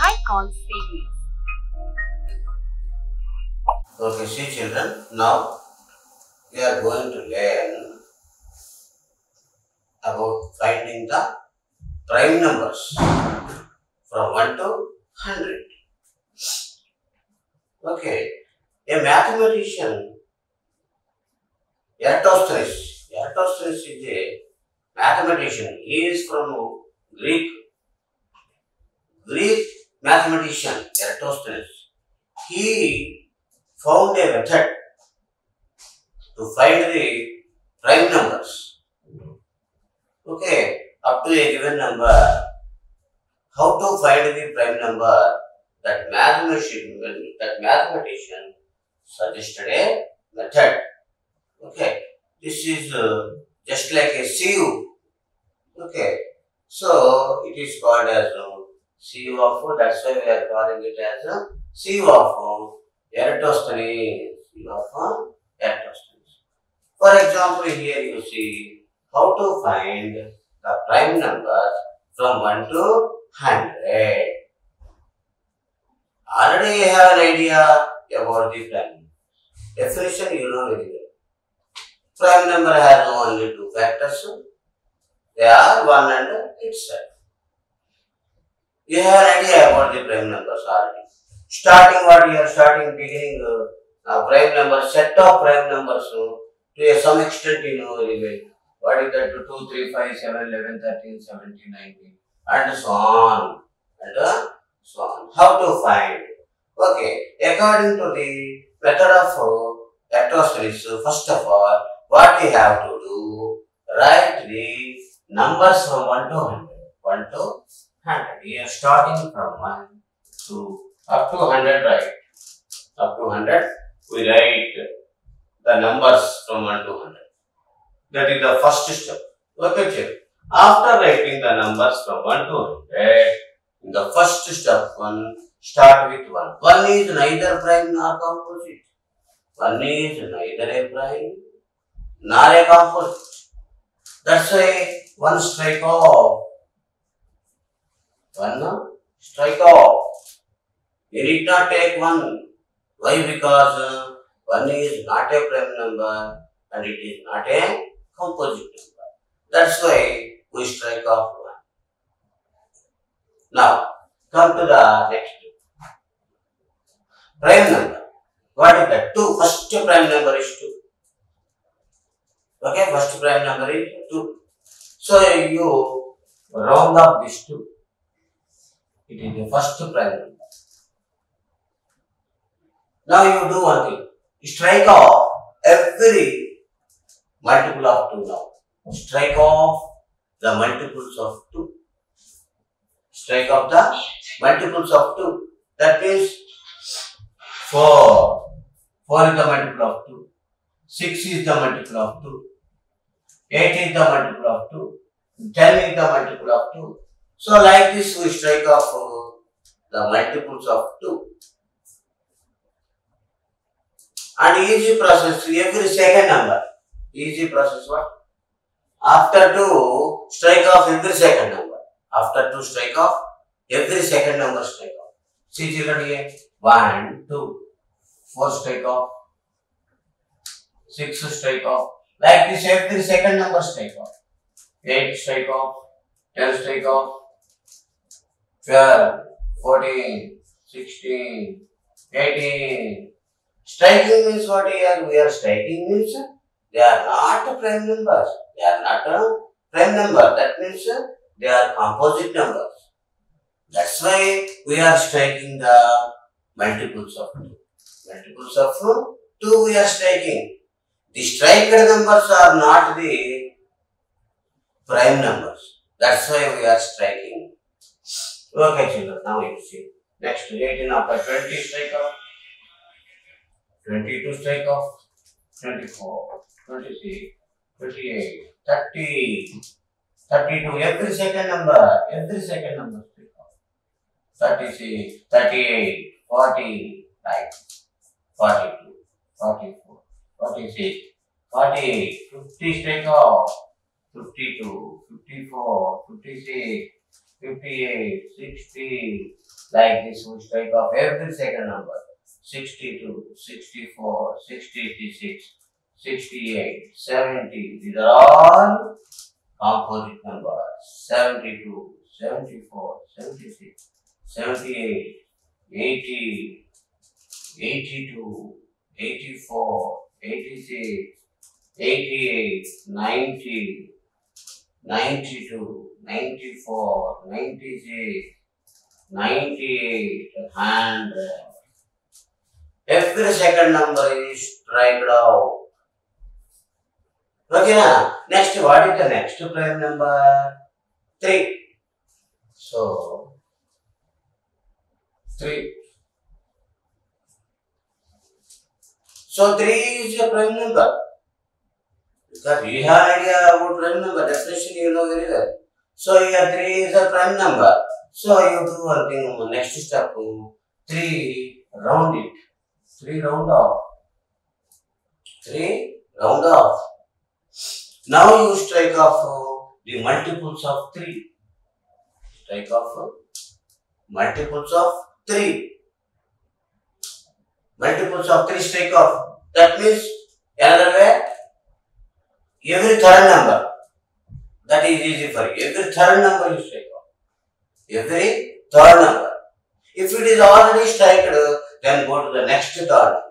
high call series. Okay, see children, now we are going to learn about finding the prime numbers from 1 to 100. Okay, a mathematician, Eratosthenes is a mathematician. He is from Greek mathematician, Eratosthenes. He found a method to find the prime numbers. Okay, up to a given number, how to find the prime number? That mathematician suggested a method. Okay, this is just like a sieve. Okay, so it is called as sieve of. That's why we are calling it as a sieve of Eratosthenes. Sieve of Eratosthenes. For example, here you see how to find the prime numbers from 1 to 100. Already you have an idea about the prime. Definition you know very well. Prime number has only two factors. They are 1 and itself. You have an idea about the prime numbers already. Beginning prime number, set of prime numbers to some extent you know very well. What is that? 2, 3, 5, 7, 11, 13, 17, 19 and so on. So on. How to find? Okay, according to the method of Eratosthenes, first of all, what you have to do, write the numbers from 1 to 100. 1 to 100. We are starting from 1 to up to 100, right? Up to 100, we write the numbers from 1 to 100. That is the first step. Okay, children. After writing the numbers from 1 to 100, in the first step, start with 1. 1 is neither prime nor composite. 1 is neither a prime nor a composite. That's why 1 strike off. 1 strike off. You need not take 1. Why? Because 1 is not a prime number and it is not a composite number. That's why we strike off 1. Now, come to the next. Prime number. What is that? 2. First prime number is 2. Okay, first prime number is 2. So, you round up this 2. It is the first prime number. Now, you do one thing. Strike off every multiple of 2 now. Strike off the multiples of 2. Strike off the multiples of 2. That means 4. 4 is the multiple of 2. 6 is the multiple of 2. 8 is the multiple of 2. 10 is the multiple of 2. So like this we strike off the multiples of 2. And easy process every second number. Easy process what? After 2, strike off every second number. After 2, strike off every second number, strike off. See children here. 1, 2, 4 strike off. 6 strike off. Like this every second number strike off. 8 strike off. 10 strike off. 12, 14, 16, 18. Striking means what here? We are striking means they are not prime numbers. They are not a prime number. That means they are composite numbers. That's why we are striking the multiples of 2. Multiples of 2 we are striking. The striked numbers are not the prime numbers. That's why we are striking. Okay, children. Now you see. Next, 18 after 20 strike off. 22 strike off. 24, 26, 28, 30, 32. Every second number strike off. 36, 38, 40, right. 42, 44, 46, 48, 50 strike off. 52, 54, 56, 58, 60, Like this, we strike off every second number. 62, 64, 66, 68, 70. These are all composite numbers. 72, 74, 76, 78, 80, 82, 84, 86, 88, 90, 92, 94, 96, 98, 100. Every second number is striked out. Okay, now, next, what is the next prime number? 3. So, 3. So, 3 is a prime number. Because you have idea about prime number, definition you know very well. So, here 3 is a prime number. So, you do one thing, next step, 3, round it. 3 round off. 3 round off. Now you strike off the multiples of 3. Strike off multiples of 3. Multiples of 3 strike off. That means another way, every third number. That is easy for you. Every third number you strike off. Every third number. If it is already striked, then go to the next third number.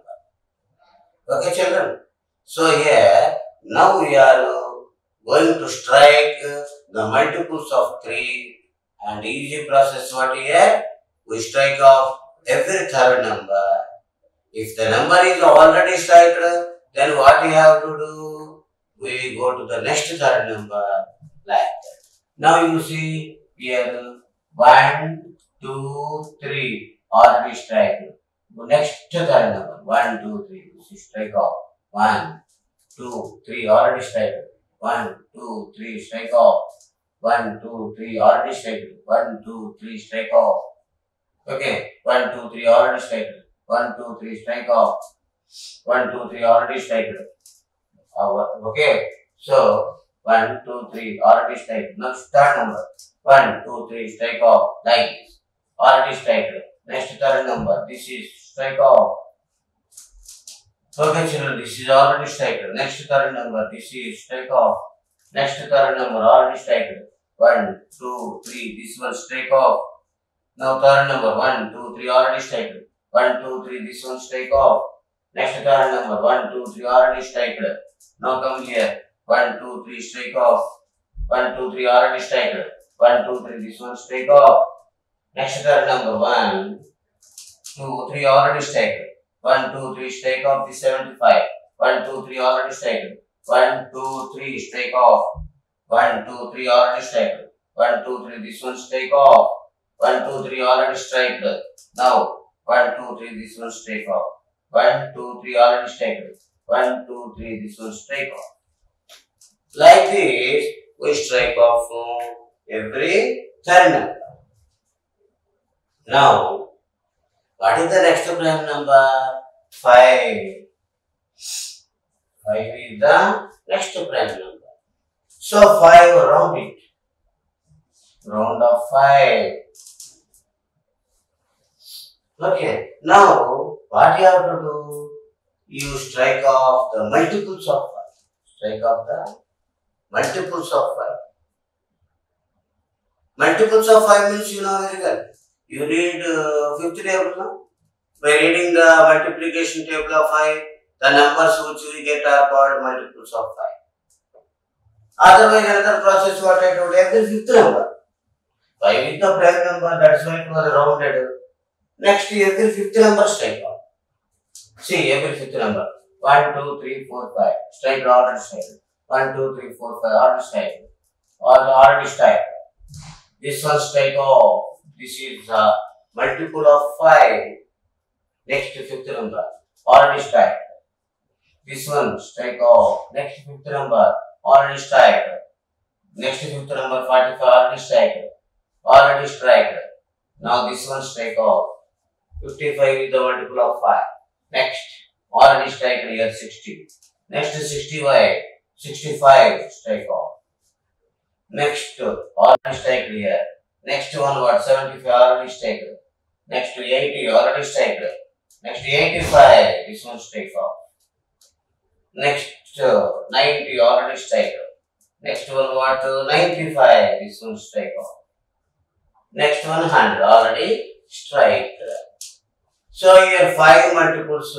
Okay, children? So here, now we are going to strike the multiples of 3, and easy process. What here? We strike off every third number. If the number is already striked, then what we have to do? We go to the next third number like that. Now you see here 1, 2, 3 already strike. Next third number 1, 2, 3. You see strike off 1, 2, 3 already strike. 1, 2, 3 strike off. 1, 2, 3 already strike. 1, 2, 3 strike off. Okay, 1, 2, 3 already strike. 1, 2, 3 strike off. 1, 2, 3 already strike. Okay, so 1, 2, 3 already strike. Next third number 1, 2, 3 strike off like this. Already strike. Next third number, this is strike off. Okay, children, this is already strike. Next third number, this is strike off. Next third number already strike. 1, 2, 3, this one strike off. Now third number 1, 2, 3 already strike. 1, 2, 3, this one strike off. Next third number 1, 2, 3 already strike. Now come here 1, 2, 3 strike off. 1, 2, 3 already strike. 1, 2, 3, this one strike off. Next third number 1, 2, 3 already strike. 1, 2, 3 strike off the 75. 1, 2, 3 already strike. 1, 2, 3 strike off. 1, 2, 3 already strike. 1, 2, 3 this one strike off. 1, 2, 3 already strike. Now 1, 2, 3 this one strike off. 1, 2, 3 already strike. 1, 2, 3 this one strike off. Like this we strike off every third number. Now what is the next prime number? 5. 5 is the next prime number. So 5 round it. Round of 5. Okay. Now what you have to do? You strike off the multiples of 5. Strike off the multiples of 5. Multiples of 5 means you know very well. You read 5th table now. By reading the multiplication table of 5, the numbers which we get are called multiples of 5. Otherwise, another process what I told, every 5th number. 5 is the prime number, that's why it was rounded. Next, every 5th number strike off. See, every 5th number. 1, 2, 3, 4, 5. Strike order strike. 1, 2, 3, 4, 5. Order strike. Already strike. This one strike off. This is a multiple of 5. Next 5th number. Already strike. This one strike off. Next 5th number. Already strike. Next 5th number 45. Already strike. Already strike. Now this one strike off. 55 is the multiple of 5. Next. Already strike here 60. Next 65. 65 strike off. Next already strike here. Next one what? 75 already strike. Next to 80 already strike. Next to 85, this one strike off. Next to 90 already strike. Next one what? 95, this one strike off. Next 100 already strike. So here 5 multiples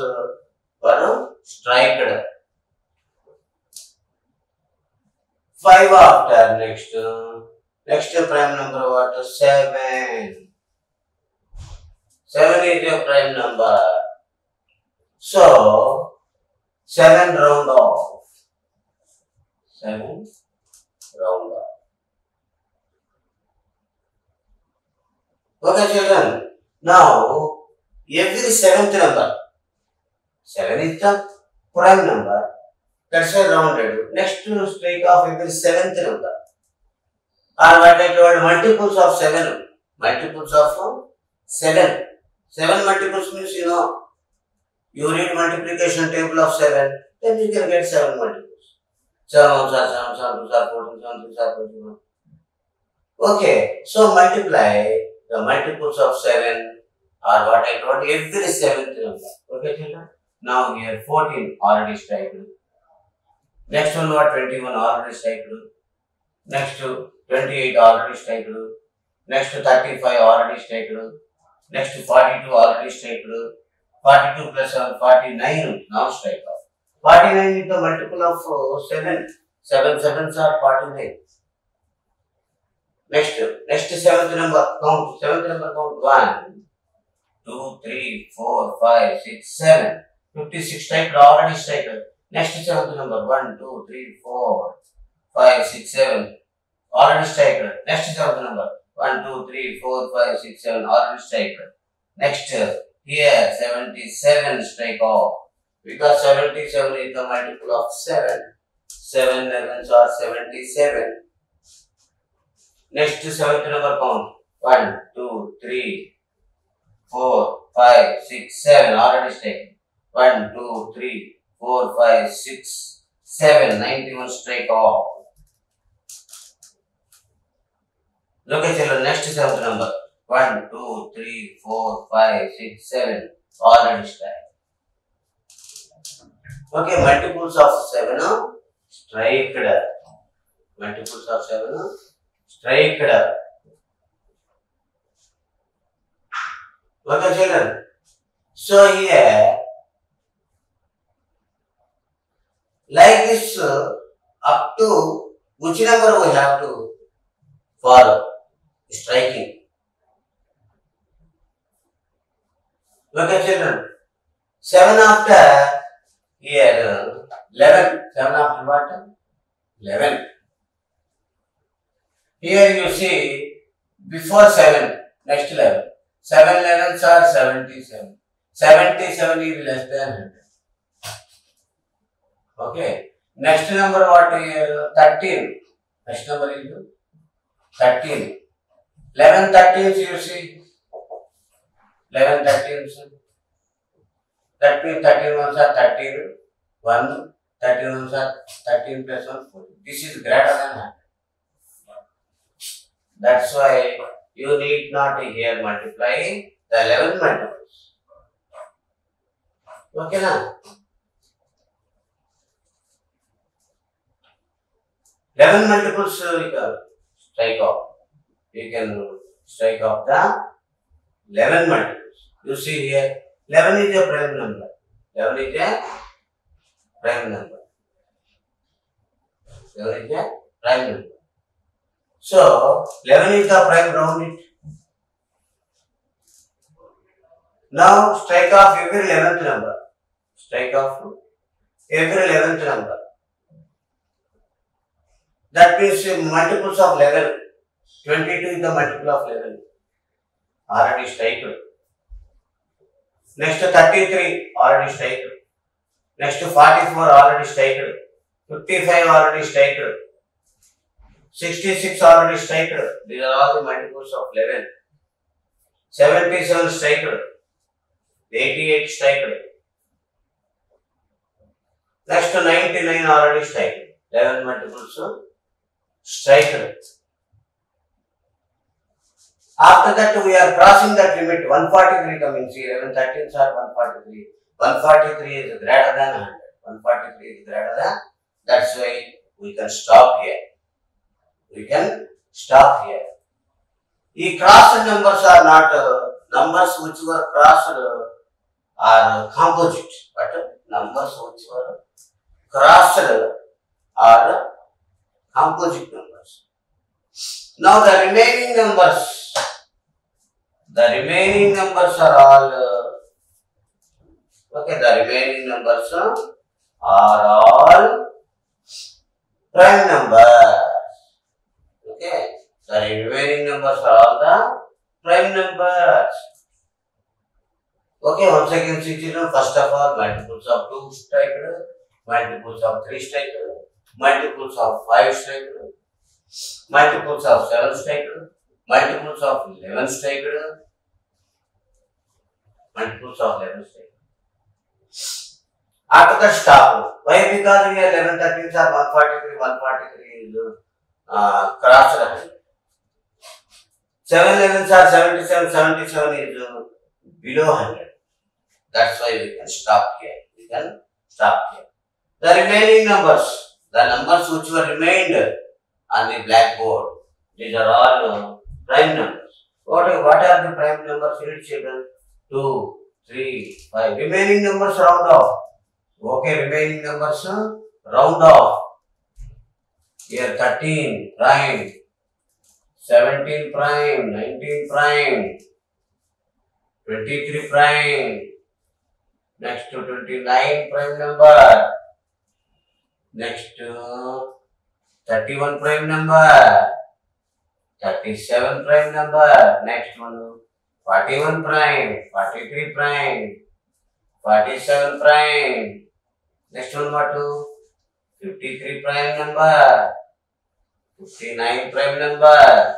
were striked. 5 after next prime number what? 7. 7 is a prime number. So 7 round off. 7 round off. Okay children. Now every 7th number. 7 is the prime number. That's why rounded. Next to strike off every 7th number. Or what I told, multiples of 7. Multiples of 7. 7 multiples means you read multiplication table of 7, then you can get 7 multiples. 7 1s are 7, 7 2s are 14, 7 3s are 21. Okay, so multiply the multiples of 7 or what I told every 7th number. Okay children? Now here 14 already strike. Next one what? 21 already strike. Next to 28 already strike. Next to 35 already strike. Next to 42 already strike. 42 plus 7, 49 now strike off. 49 is the multiple of 7. 7 7s are 49. Next 7th number count. 7th number count 1, 2, 3, 4, 5, 6, 7. 56 strike already strike. Next 7th number 1, 2, 3, 4, 5, 6, 7 already strike. Next 7th number 1, 2, 3, 4, 5, 6, 7 already strike. Next here 77 strike off because 77 is the multiple of 7. 7 11s are 77. Next 7th number count 1, 2, 3, 4, 5, 6, 7 already strike. 1, 2, 3, 4, 5, 6, 7, 91 strike off. Look at children, next 7th number 1, 2, 3, 4, 5, 6, 7 already strike. Okay, multiples of 7 striked. Multiples of 7 striked. Okay children, so here like this up to which number we have to for striking. Okay children, 7 after here 11. 7 after what? 11. Here you see before 7, next 11. 7 11s are 77. 77 is less than 100. Okay. Next number what is 13. Next number is 13. 11 13s you see. 11 13s. That means 13 ones are 13. 1. 13 ones are 13 plus 1 14. This is greater than 100. That's why you need not here multiply the 11 multiples. Okay na? 11 multiples you can strike off. You can strike off the 11 multiples. You see here 11 is a prime number. 11 is a prime number. 11 is a prime number. So 11 is the prime, round it. Now strike off every 11th number. Strike off every 11th number. That means multiples of 11. 22 is the multiple of 11. Already strike. Next to 33 already strike. Next to 44 already strike. 55 already strike. 66 already strike. These are all the multiples of 11. 77 strike. 88 strike. Next to 99 already strike. 11 multiples strike. After that, we are crossing that limit. 143 coming. See, 11 13s are 143. 143 is greater than 100. 143 is greater than. That's why we can stop here. We can stop here. The crossed numbers are not numbers which were crossed are composite, but numbers which were crossed are composite numbers. Now the remaining numbers are all okay. The remaining numbers are all prime numbers. Okay, the remaining numbers are all the prime numbers. Okay, once again, see children, first of all, multiples of 2 strike, multiples of 3 strike, multiples of 5 strike, multiples of 7 strike, multiples of 11 strike, multiples of 11 strike. After that, stop. Why? Because we are 11 13s are 143, 143 is crossed 100. 7 11s are 77, 77 is below 100. That's why we can stop here. We can stop here. The remaining numbers, the numbers which were remained on the blackboard, these are all prime numbers. What are the prime numbers? Read children. 2, 3, 5. Remaining numbers round off. Okay, remaining numbers round off. Here 13 prime, 17 prime, 19 prime, 23 prime. Next to 29 prime number. Next to 31 prime number. 37 prime number. Next one 41 prime. 43 prime. 47 prime. Next one what to 53 prime number. 59 prime number.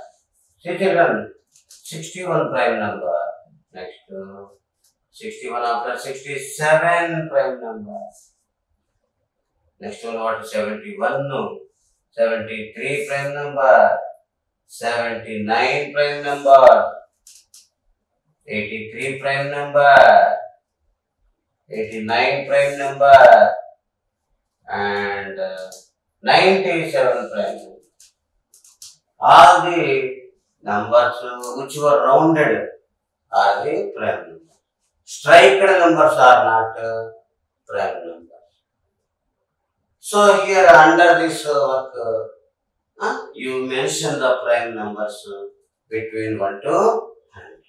See children, 61 prime number. Next to 61 after 67 prime number. Next one what 71 no. 73 prime number. 79 prime number. 83 prime number. 89 prime number. And 97 prime number. All the numbers which were rounded are the prime numbers. Striked numbers are not prime numbers. So here under this work, you mention the prime numbers between 1 to 100.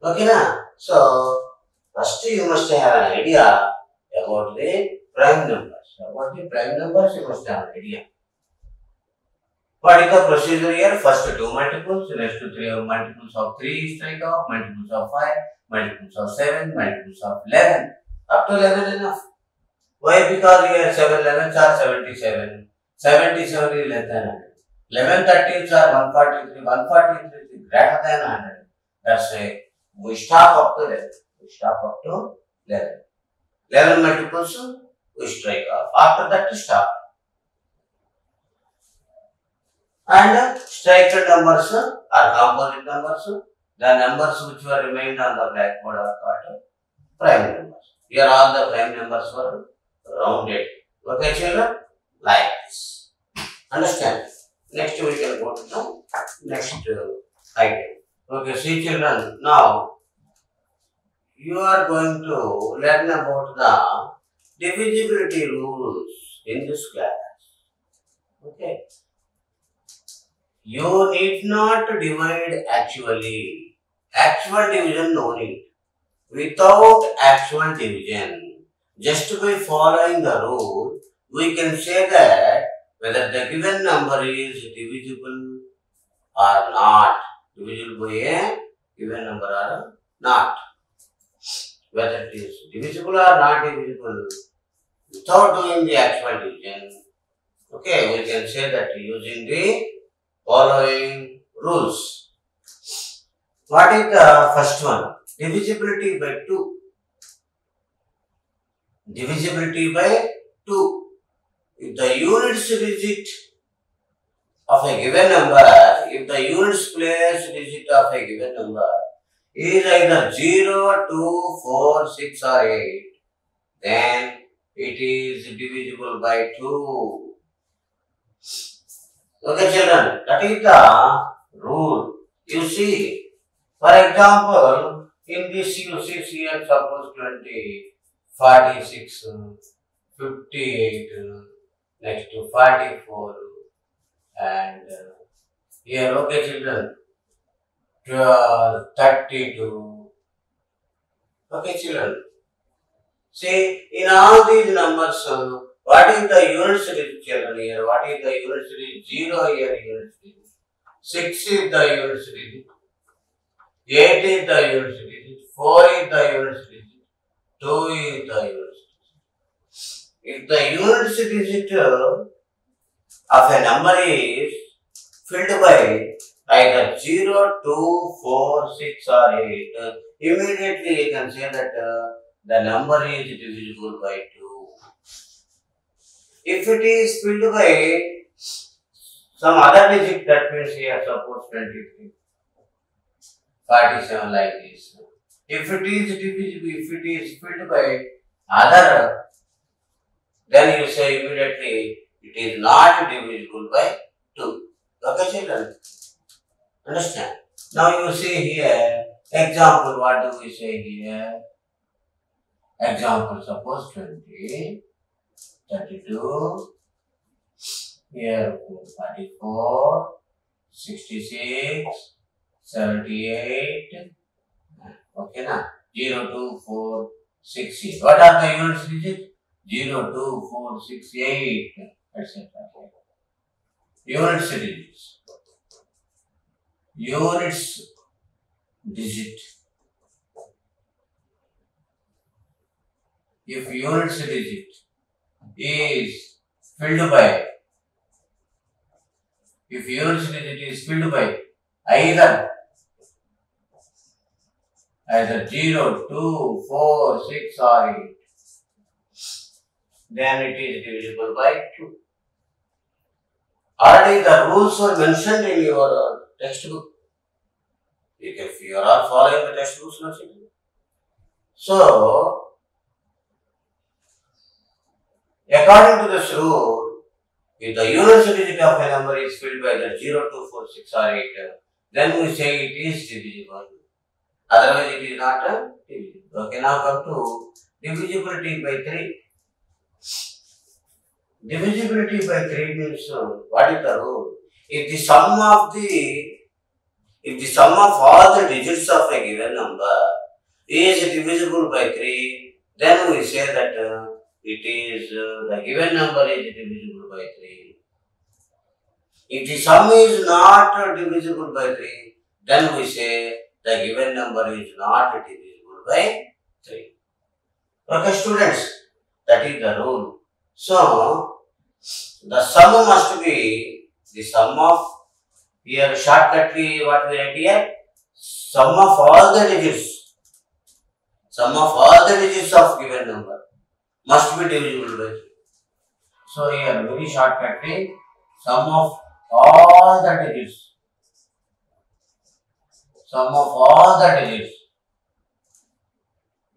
Okay na? So first you must have an idea about the prime numbers. About the prime numbers you must have an idea. What is the procedure here? First 2 multiples, next to 3 multiples of 3 strike off, multiples of 5, multiples of 7, multiples of 11. Up to 11 enough. Why? Because here 7 11s are 77. 77 is less than 100. 11 13s are 143. 143 is greater than 100. That's why we stop up to 11. We stop up to 11. 11 multiples we strike off. After that to stop. And striked numbers are composite numbers. The numbers which were remained on the blackboard are called prime numbers. Here all the prime numbers were rounded. Okay children? Like this. Understand? Next we can go to the next item. Okay, see children, now you are going to learn about the divisibility rules in this class. Okay. You need not divide actually. Actual division no need. Without actual division, just by following the rule, we can say that whether the given number is divisible or not. Divisible by a given number or not. Whether it is divisible or not divisible, without doing the actual division, okay, we can say that using the following rules. What is the first one? Divisibility by 2. Divisibility by 2. If the units digit of a given number, if the units place digit of a given number is either 0, 2, 4, 6 or 8, then it is divisible by 2. Okay children, that is the rule. You see, for example, in this you see here suppose 20, 46, 58, next to 44 and here okay children, 12, 32. Okay children. See, in all these numbers, what is the unit series children here? What is the unit series? 0 here unit series. 6 is the unit series. 8 is the unit series. 4 is the unit series. 2 is the unit series. If the unit series of a number is filled by either 0, 2, 4, 6 or 8, immediately you can say that the number is divisible by 2. If it is filled by some other digit, that means here suppose 23, 47 like this. If it is divisible, if it is filled by other, then you say immediately it is not divisible by 2. Okay children? Understand? Now you see here, example, what do we say here? Example, suppose 20, 32, here 44, 66, 78, okay na? 0, 2, 4, 6, 8. What are the units digits? 0, 2, 4, 6, 8, etc. Units digits. Units digit. If units digit is filled by, if units digit is filled by either 0, 2, 4, 6 or 8, then it is divisible by 2. Already the rules were mentioned in your textbook. If you are all following the textbooks, so according to this rule, if the units digit of a number is filled by the 0, 2, 4, 6 or 8, then we say it is divisible. Otherwise it is not divisible. Okay, now come to divisibility by 3. Divisibility by 3 means what is the rule? If the sum of all the digits of a given number is divisible by 3, then we say that it is the given number is divisible by 3. If the sum is not divisible by 3, then we say the given number is not divisible by 3. Okay students, that is the rule. So, the sum must be the sum of, here shortcutly what we write here, sum of all the digits. Sum of all the digits of given number must be divisible by 3. So here very shortcutly, sum of all the digits. Sum of all the digits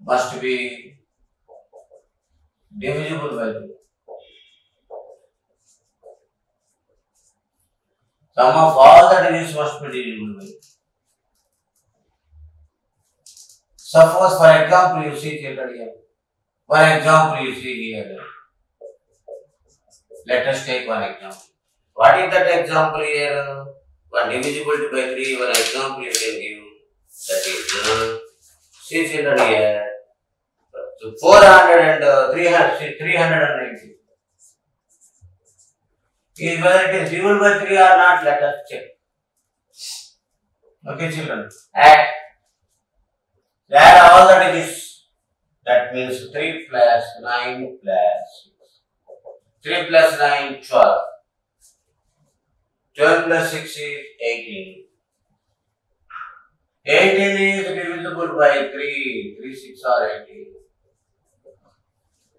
must be divisible by 3. Sum of all the digits must be divisible by 3. Suppose for example you see here. For example you see here. Let us take one example. What is that example here? One divisibility by 3, one example you can give. That is, see children here. So 400 and 390. Is whether it is divisible by 3 or not, let us check. Okay children. Add all the digits. That means 3 plus 9 plus 3 plus 9, 12. 12 plus 6 is 18. 18 is divisible by 3. 3, 6 or 18.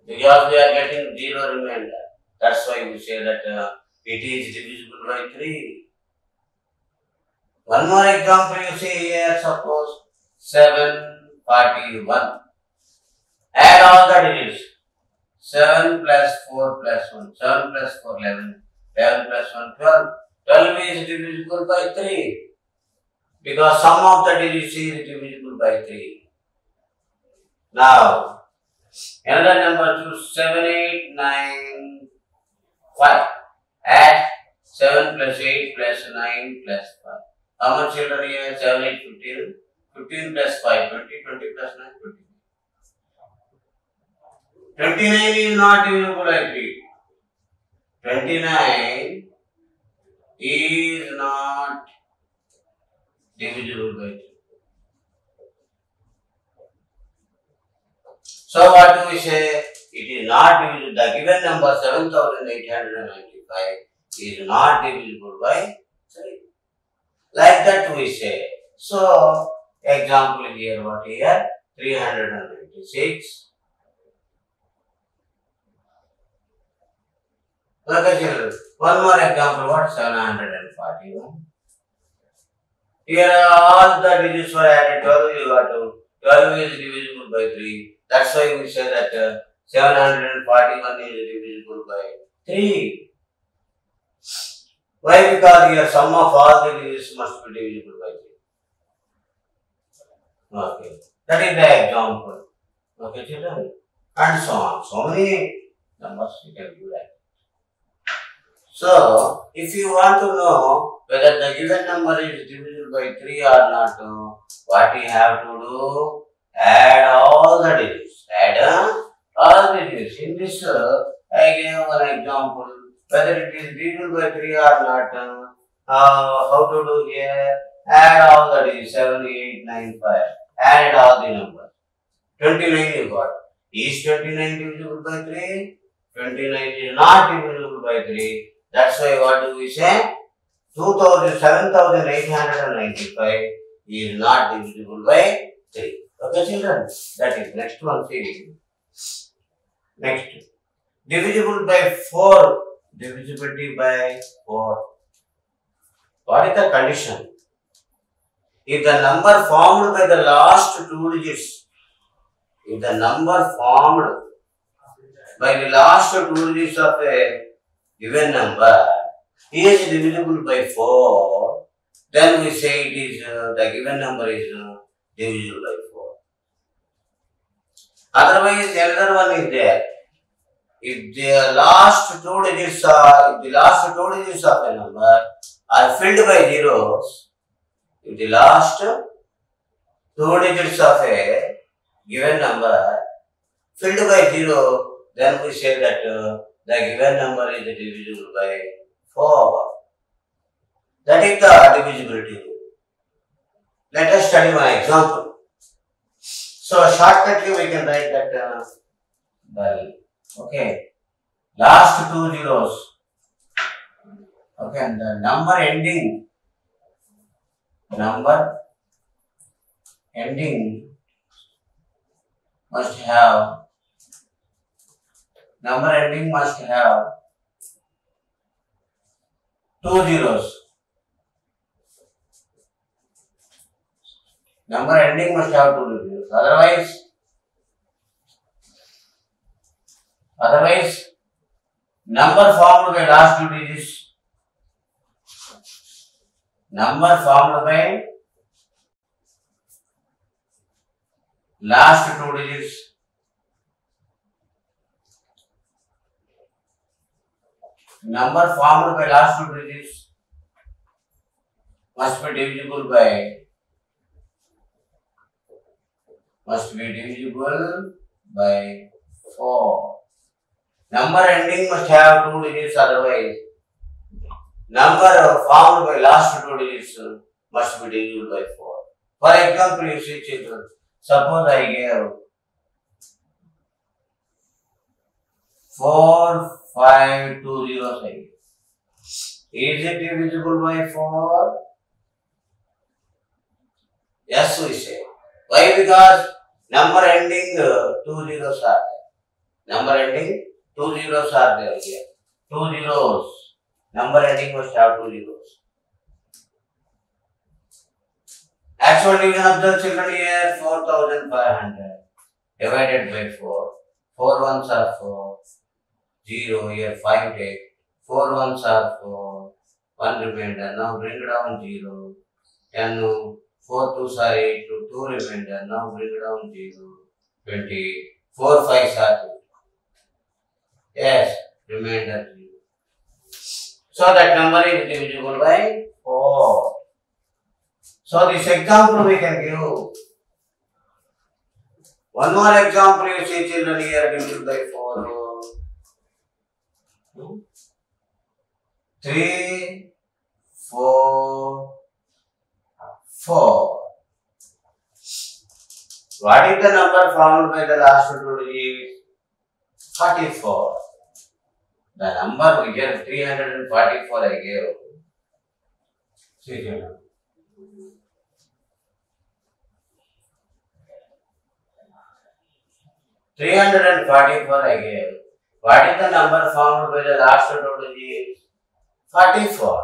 Because we are getting 0 remainder. That's why we say that it is divisible by 3. One more example you see here, suppose 741. Add all the digits. 7 plus 4 plus 1. 7 plus 4, 11. 11 plus 1, 12. 12 is divisible by 3. Because sum of the digits is divisible by 3. Now, another number choose 7, 8, 9, 5. Add 7 plus 8 plus 9 plus 5. How much children here? 7, 8, 15. 15 plus 5, 20. 20 plus 9, 20. 29 is not divisible by 3. 29 is not divisible by 3. So what do we say? It is not divisible. The given number 7895 is not divisible by 3. Like that we say. So example here, what here? 396. Okay, children. One more example, what? 741. Here all the digits were added, 12 you got to. 12 is divisible by 3. That's why we say that 741 is divisible by 3. Why? Because here sum of all the digits must be divisible by 3. Okay. That is the example. Okay, children. And so on. So many numbers we can do that. So, if you want to know whether the given number is divisible by 3 or not, what you have to do? Add all the digits. Add all the digits. In this, I gave one example. Whether it is divisible by 3 or not, how to do here? Add all the digits. 7, 8, 9, 5. Add all the numbers. 29 you got. Is 29 divisible by 3? 29 is not divisible by 3. That's why what do we say? 7,895 is not divisible by 3. Okay, children? That is next one. See. Next. Divisible by 4. Divisibility by 4. What is the condition? If the number formed by the last 2 digits, if the number formed by the last 2 digits of a given number is divisible by 4, then we say it is the given number is divisible by 4. Otherwise, another one is there. If the last 2 digits of a number are filled by zeros, if the last 2 digits of a given number filled by 0, then we say that the given number is divisible by 4. That is the divisibility rule. Let us study one example. So shortcutly we can write that okay, last 2 zeros. Okay, and the number ending must have 2 zeros. Number ending must have 2 zeros. Otherwise, number formed by last 2 digits. Number formed by last 2 digits must be divisible by 4. Number ending must have 2 digits, otherwise number formed by last 2 digits must be divisible by 4. For example, you see children, suppose I gave 4, 5, 2 zeros I gave. Is it divisible by 4? Yes, we say. Why? Because number ending 2 zeros are there. Number ending 2 zeros are there here. 2 zeros. Number ending must have two zeros. Actual division of the children here 4500 divided by 4. 4 ones are 4. 0 here 5 take. 4 ones are 4. 1 remainder. Now bring down 0. 10. 4 twos are 8. 2 remainder. Now bring down 0. 20. 4 fives are 2. Yes, remainder 0. So that number is divisible by 4. So this example we can give. One more example you see children here divisible by 4. 3, 4, 4. What is the number found by the last two digits? 44. The number we get 344 I gave. See children. 344 I gave. What is the number found by the last two digits? 44.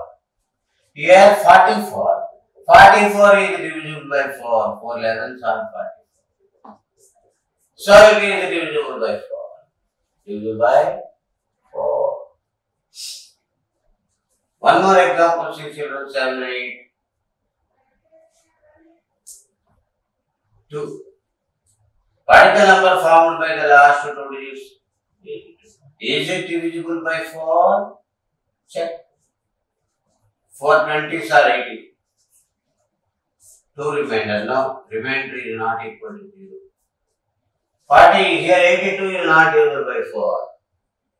Here 44. 44 is divisible by 4. 4 11s are 44. So it is divisible by 4. Divisible by 4. One more example, 6, 7, 8. 2. What is the number found by the last two digits? 82. Is it divisible by 4? Check. 4 20s are 80. 2 remainder. No, remainder is not equal to 0. 40, here 82 is not divisible by 4.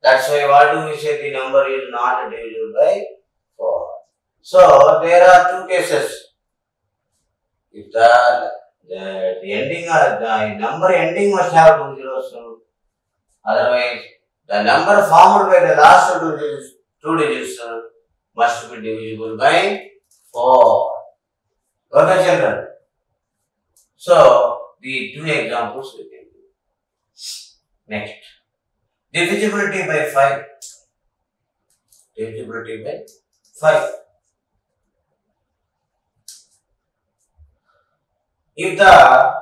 That's why what do we say? The number is not divisible by 4. So there are two cases. If the ending or the number ending must have two zeros. Otherwise, the number formed by the last two digits must be divisible by 4. Okay, children. So the two examples we can do. Next, divisibility by 5. Divisibility by 5. If the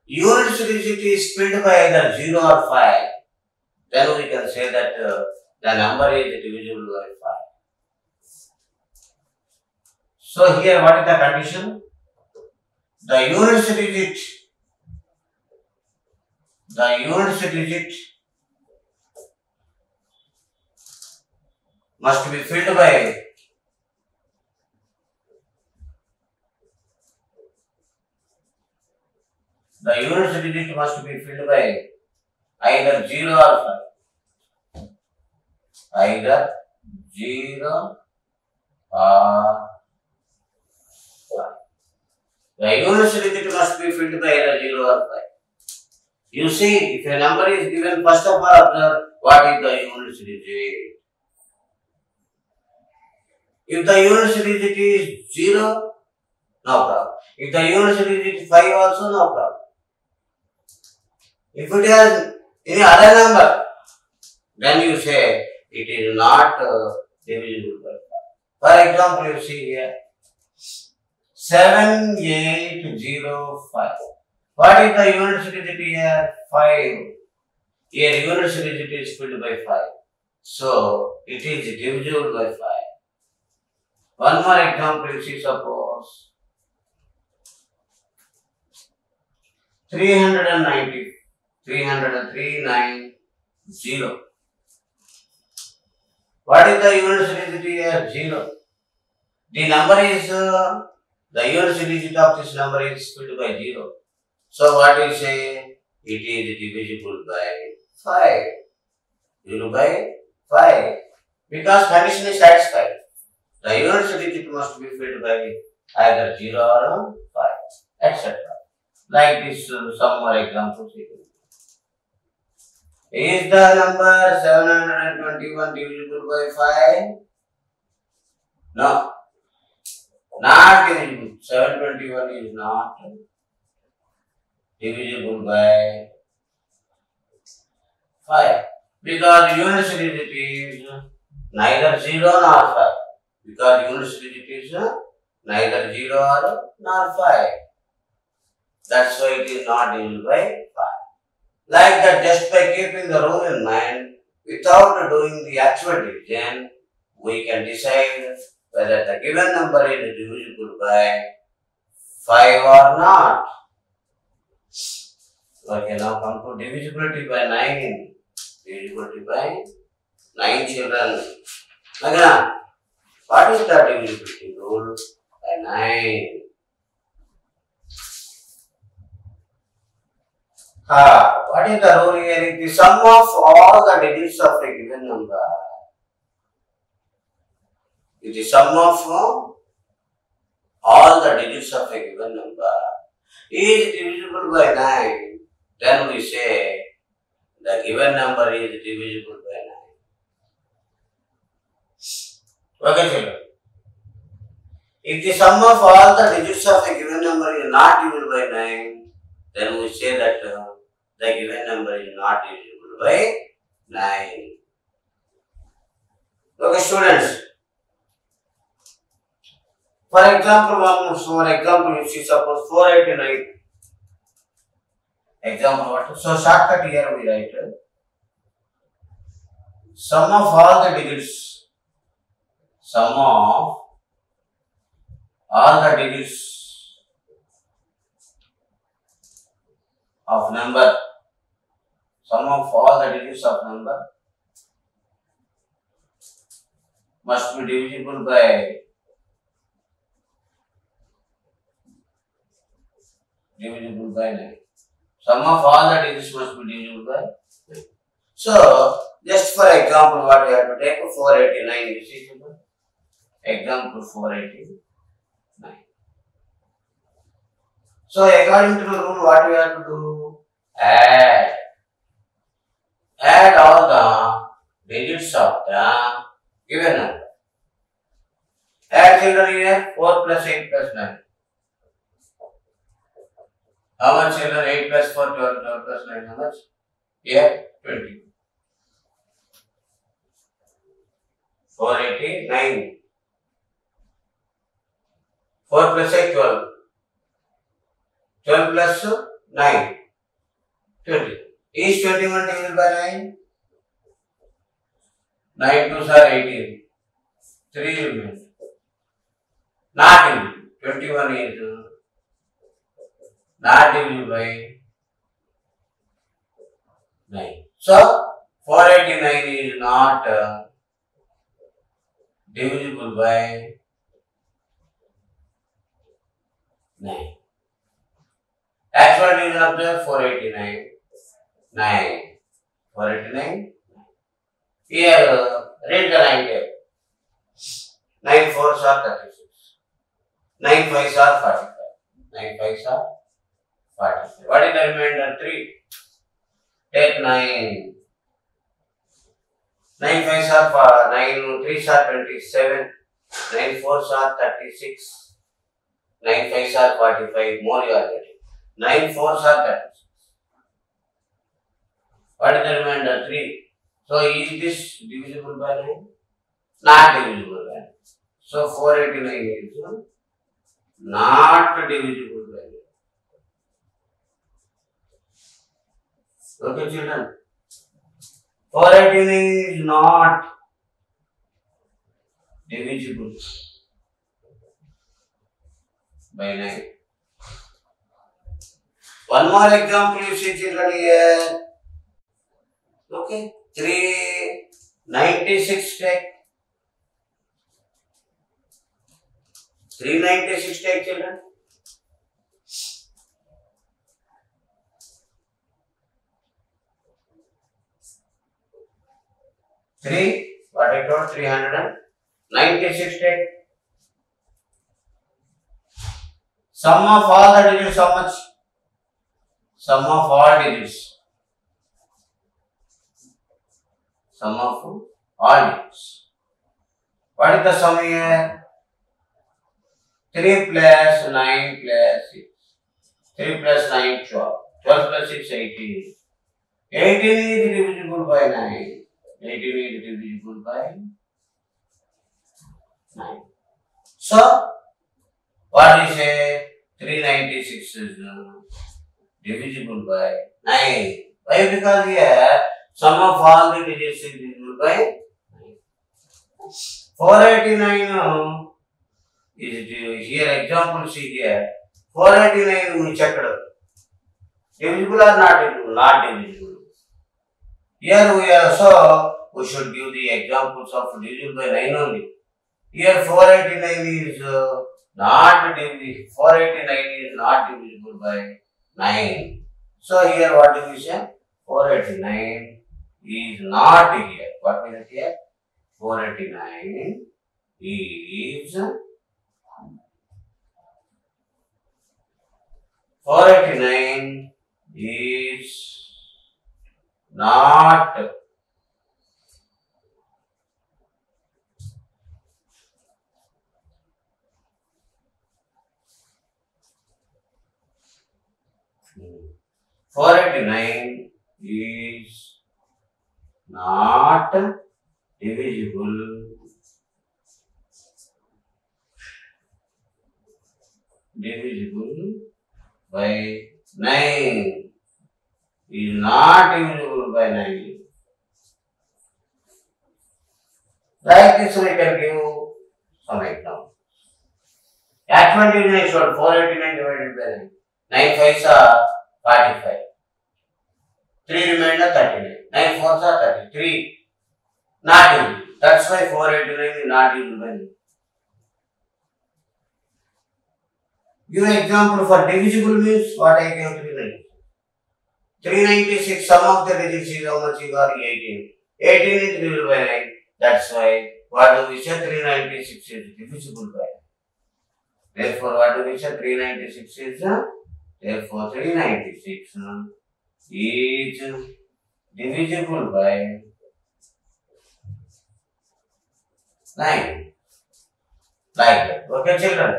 unit digit is split by either 0 or 5, then we can say that the number is divisible by 5. So here what is the condition? The unit digit must be filled by either 0 or 5. Either 0 or 5. The unit digit must be filled by either 0 or 5. You see, if a number is given, first of all observe what is the unit digit. If the unit digit is 0, no problem. If the unit digit is 5 also, no problem. If it has any other number, then you say it is not divisible by 5. For example, you see here 7805. What is the unit digit here? 5. Here unit digit is filled by 5. So it is divisible by 5. One more example, you see, suppose 390. What is the unit digit here? 0. The number is, the unit digit of this number is filled by 0. So what we say? It is divisible by 5. Divisible by 5. Because condition is satisfied. The unit digit must be filled by either 0 or 5, etc. Like this, some more examples. Is the number 721 divisible by 5? No. Not divisible. 721 is not divisible by 5. Because unit digit is neither 0 nor 5. Because units digit is neither 0 nor 5. That's why it is not divisible by 5. Like that, just by keeping the rule in mind, without doing the actual division, we can decide whether the given number is divisible by 5 or not. Okay, now come to divisibility by 9. Divisibility by 9 children. Again, what is the divisibility rule by 9? What is the rule here? It is the sum of all the digits of a given number. It is the sum of all the digits of a given number is divisible by 9. Then we say the given number is divisible by 9. Okay, children. If the sum of all the digits of a given number is not divisible by 9, then we say that the given number is not divisible by 9. Okay, students. For example, you see suppose 489. Example what? So shortcut here we write sum of all the digits. Sum of all the digits of number. Sum of all the digits of number must be divisible by 9. Sum of all the digits must be divisible by 9. So, just for example, what we have to take 489. This is example 489. So, according to the rule, what we have to do? Add all the digits of the given number. Add children here 4 plus 8 plus 9. How much children? 8 plus 4, 12 plus 9. How much? Here 20. 489. 4 plus 8, 12. 12 plus 9. 20. Is 21 divisible by 9? 9 2s are 18. 3 remains. Not divisible. 21 is not divisible by 9. So, 489 is not divisible by 9. Actual division of the 489. 9. 489. Here, read the 9 table. 9 4s are 36. 9 5s are 45. 9 5s are 45. What is the remainder? 3. Take 9. 9 5s are 9 3s are 27. 9 4s are 36. 9 5s are 45. More you are getting. 9 4s are 36. What is the remainder? 3. So, is this divisible by 9? Not divisible by 9. So, 489 is not divisible by 9. Okay, children. 489 is not divisible by 9. One more example you see, children, here. Okay, 396 take. 396 take, children. What I told 396 take. Sum of all the digits, how much? Sum of all digits. Sum of all digits. What is the sum here? 3 plus 9 plus 6. 3 plus 9, 12. 12 plus 6, 18. 18 is divisible by 9. 18 is divisible by 9. So, what we say? 396 is divisible by 9. Why? Because here sum of all the digits is divisible by 9. 489 is here. Example see here. 489 we checked. Divisible or not divisible? Not divisible. Here we also we should give the examples of divisible by 9 only. Here 489 is not divisible. 489 is not divisible by 9. So here what do we say? 489 is not here. What is it here? 489 is 489 is not divisible by 9. Is not divisible by 9. Like this we can give some example. Actual division is what? 489 divided by 9. 9 5s are 45. 3 remainder 39. 9 4s are 33. Not divisible. That's why 489 is not divisible by 9. Give example for divisible means what I gave 396. 396 sum of the digits is how much you got? 18. 18 is divisible by 9. That's why what do we say? 396 is divisible by 9. Therefore what do we say? 396 is therefore 396 is divisible by 9. Like that. Okay children.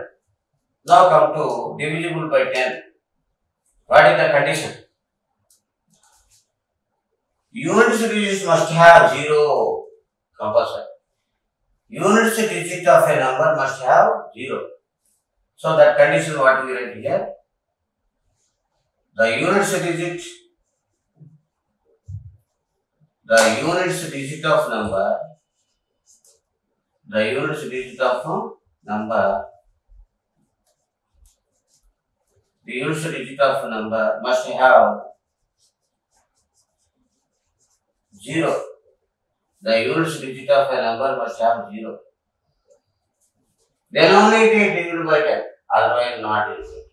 Now come to divisible by 10. What is the condition? Units digits must have 0 compulsory. Units digit of a number must have 0. So that condition what we write here? The units digit of number must have 0. The units digit of a number must have 0. Then only it is divisible by 10. Otherwise not divisible.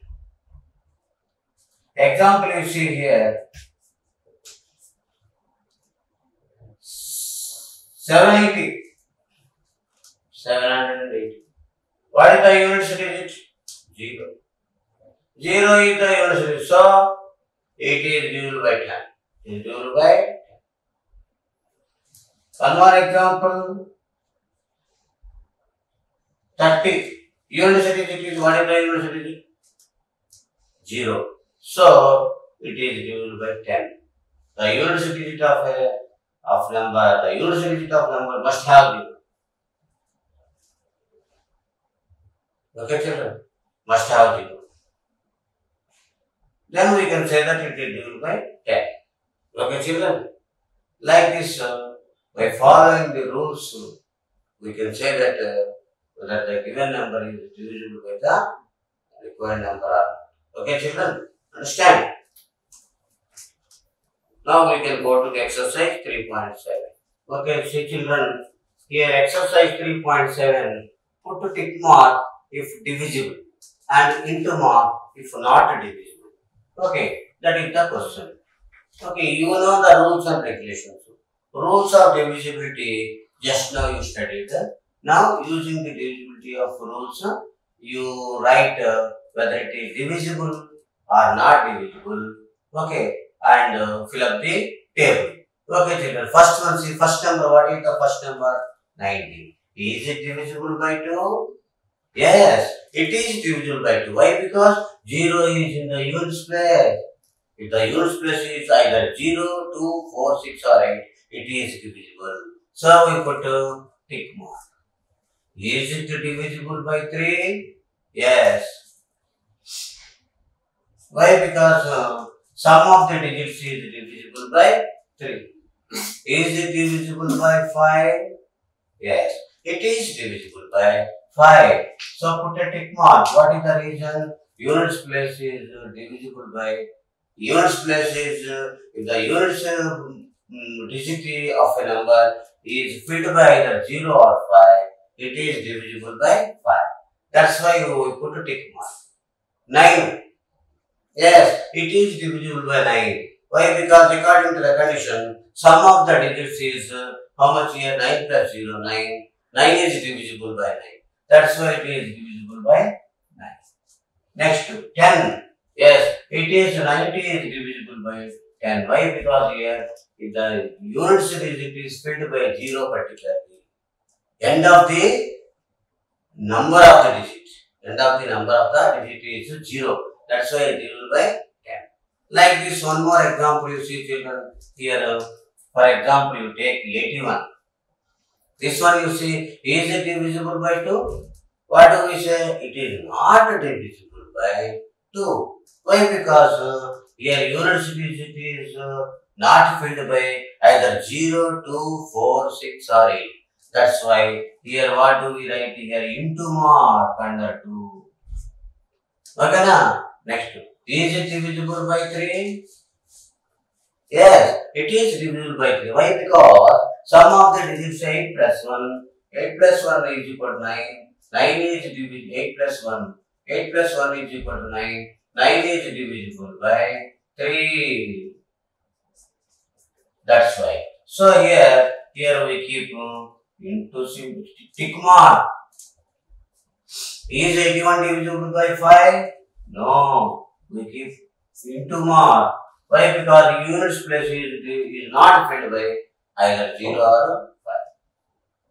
Example you see here. 780. 780. What is the units digit? 0. 0 is the units digit. So it is divisible by 10. It is divisible by 10. One more example. 30. Units digit is what is the units digit? 0. So it is divisible by 10. The units digit of number must have 0. Okay, children? Must have 0. Then we can say that it is divisible by 10. Okay, children? Like this, by following the rules, we can say that whether the given number is divisible by the required number or not. Okay, children? Understand? Now we can go to the exercise 3.7. Okay, see children, here exercise 3.7, put a tick mark if divisible and into mark if not divisible. Okay, that is the question. Okay, you know the rules and regulations. Rules of divisibility, just now you studied. Now using the divisibility of rules, you write whether it is divisible or not divisible. Okay, and fill up the table. Okay, children. First one, see first number. What is the first number? 90. Is it divisible by 2? Yes, it is divisible by 2. Why? Because 0 is in the units place. If the units place is either 0, 2, 4, 6 or 8, it is divisible. So we put a tick mark. Is it divisible by 3? Yes. Why? Because sum of the digits is divisible by 3. Is it divisible by 5? Yes. It is divisible by 5. So put a tick mark. What is the reason? Units place is divisible by units place is if the units digit of a number is filled by either 0 or 5, it is divisible by 5. That's why we put a tick mark. 9. Yes, it is divisible by 9. Why? Because according to the condition, sum of the digits is how much here? 9 plus 0, 9. 9 is divisible by 9. That's why it is divisible by 9. Next, 10. Yes, it is 90 is divisible by 10. Why? Because here the units digit is filled by 0 particularly. End of the number of the digit. End of the number of the digit is 0. That's why it will by 10. Like this, one more example you see children here. For example, you take 81. This one you see, is it divisible by 2? What do we say? It is not divisible by 2. Why? Because here units digit is not filled by either 0, 2, 4, 6 or 8. That's why here what do we write here? Into mark under 2. Okay na? Next, is it divisible by 3? Yes, it is divisible by 3. Why? Because sum of the digits 8 plus 1. 8 plus 1 is equal to 9. 9 is divisible. 8 plus 1. 8 plus 1 is equal to 9. 9 is divisible by 3. That's why. So here we keep into tick mark. Is 81 divisible by 5? No. We keep into mark. Why? Because units place is not filled by either 0 or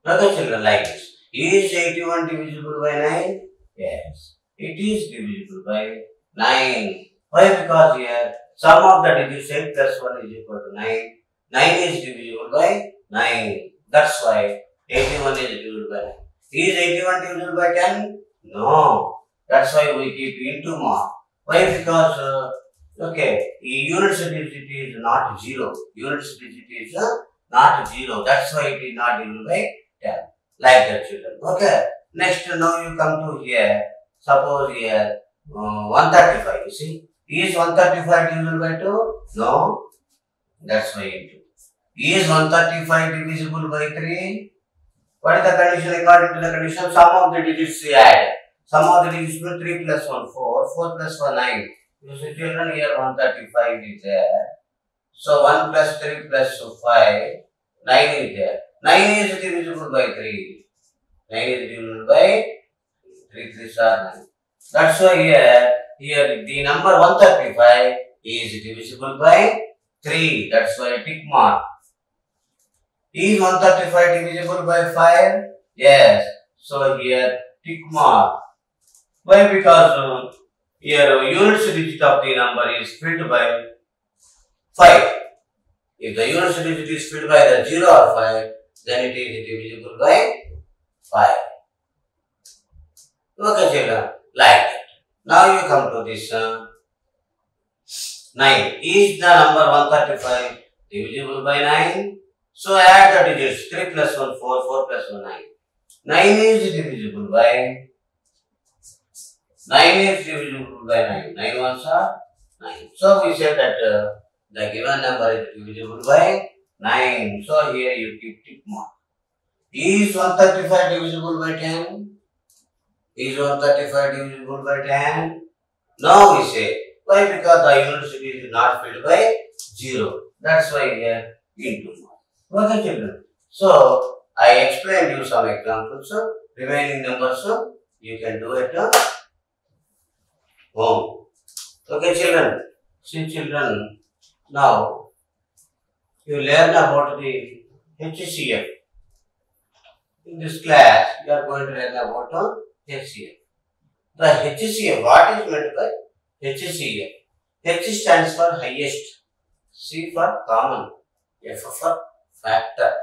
5. Okay, children, like this. Is 81 divisible by 9? Yes. It is divisible by 9. Why? Because here sum of the digits 8 plus 1 is equal to 9. 9 is divisible by 9. That's why 81 is divisible by 9. Is 81 divisible by 10? No. That's why we keep into mark. Why? Because units digit is not 0. Units digit is not 0. That's why it is not divisible by 10. Like that, children. Okay. Next, now you come to here. Suppose here 135. You see, is 135 divisible by 2? No. That's why into. Is 135 divisible by 3? What is the condition? According to the condition, sum of the digits we add. Sum of the digits will 3 plus 1, 4. 4 plus 1, 9. You see, children, here 135 is there. So 1 plus 3 plus 5, 9 is there. 9 is divisible by 3. 9 is divisible by 3. 3 are 9. That's why here the number 135 is divisible by 3. That's why tick mark. Is 135 divisible by 5? Yes. So here tick mark. Why? Because here units digit of the number is filled by 5. If the units digit is filled by the 0 or 5, then it is divisible by 5. Okay, children, like that. Now you come to this 9. Is the number 135 divisible by 9? So add the digits 3 plus 1, 4, 4 plus 1, 9. 9 is divisible by 9 ones are 9. So we say that the given number is divisible by 9. So here you keep tick mark. Is 135 divisible by 10? Is 135 divisible by 10? No, we say. Why? Because the unit is not filled by 0. That's why here into mark. Okay, children. So I explained you some examples. Remaining numbers you can do it home. Okay, children. See, children. Now you learn about the HCF. In this class, you are going to learn about HCF. The HCF, what is meant by HCF? H stands for highest, C for common, F for factor.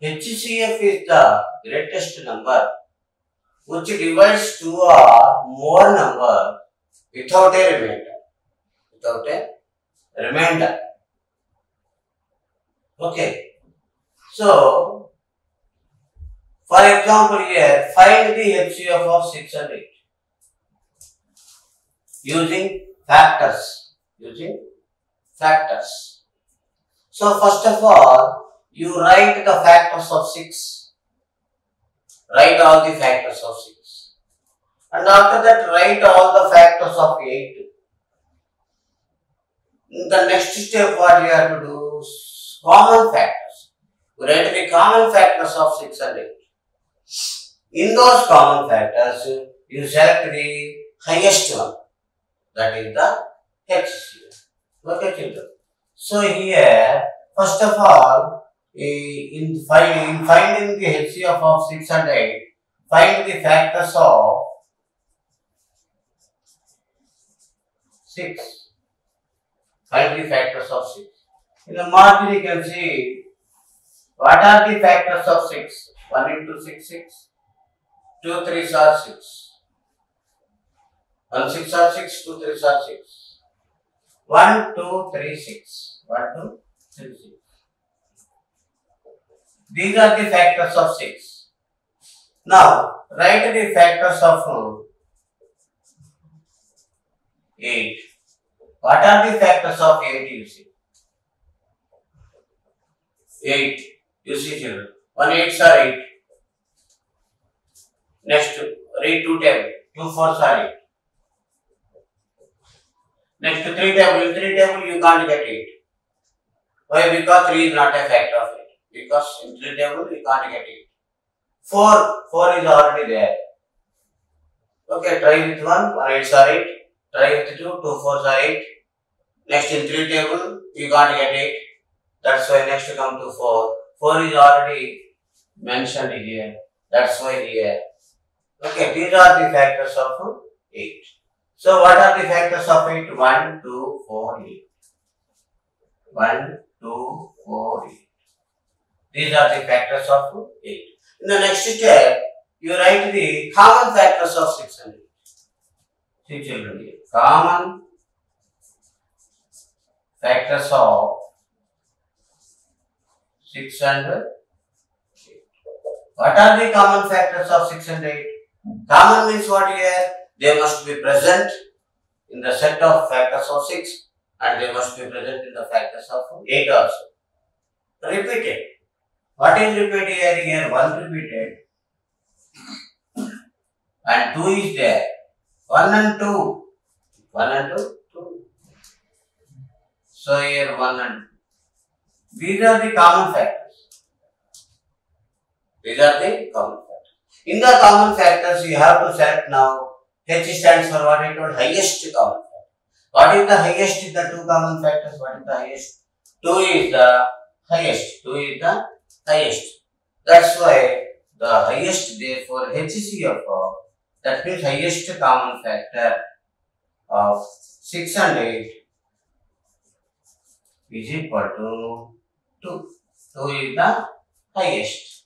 HCF is the greatest number which divides two or more number without a remainder. Without a remainder. Okay. So, for example here, find the HCF of 6 and 8 using factors. So, first of all, you write the factors of 6. Write all the factors of 6. And after that, write all the factors of 8. In the next step, what you have to do is common factors. You write the common factors of 6 and 8. In those common factors, you select the highest one. That is the HCF. Okay, children. So here, first of all, in finding the HCF of 6 and 8, find the factors of 6. Find the factors of 6. In the margin you can see what are the factors of 6. 1 into 6, 6. 2 3s are 6. 1 6 are 6, 2 3s are 6. 1 2 3 6. 1 2 3 6. These are the factors of 6. Now, write the factors of 8. What are the factors of 8 you see? 8. You see children. 1 8s are 8. Next, read 2 table. 2 4s are 8. Next, 3 table. In 3 table you can't get 8. Why? Because 3 is not a factor of 8. Because in 3 table you can't get 8. 4 is already there. Okay, try with 1. 1 8s are 8. Try with 2. 2 4s are 8. Next, in 3 table you can't get 8. That's why next come to 4. 4 is already mentioned here. That's why here. Okay, these are the factors of 8. So, what are the factors of 8? 1, 2, 4, 8. 1, 2, 4, 8. These are the factors of 8. In the next step, you write the common factors of 6 and 8. See children here. Common factors of 6 and 8. What are the common factors of 6 and 8? Common means what here? They must be present in the set of factors of 6 and they must be present in the factors of 8 also. Repeated. What is repeated here? Here 1 repeated and 2 is there. 1 and 2. 1 and 2. 2. So here 1 and 2. These are the common factors. These are the common factors. In the common factors, you have to select now. H stands for what I told, highest common factor. What is the highest in the two common factors? What is the highest? 2 is the highest. 2 is the highest. That's why the highest, therefore HCF of, that means highest common factor of 6 and 8 is equal to 2. 2 is the highest.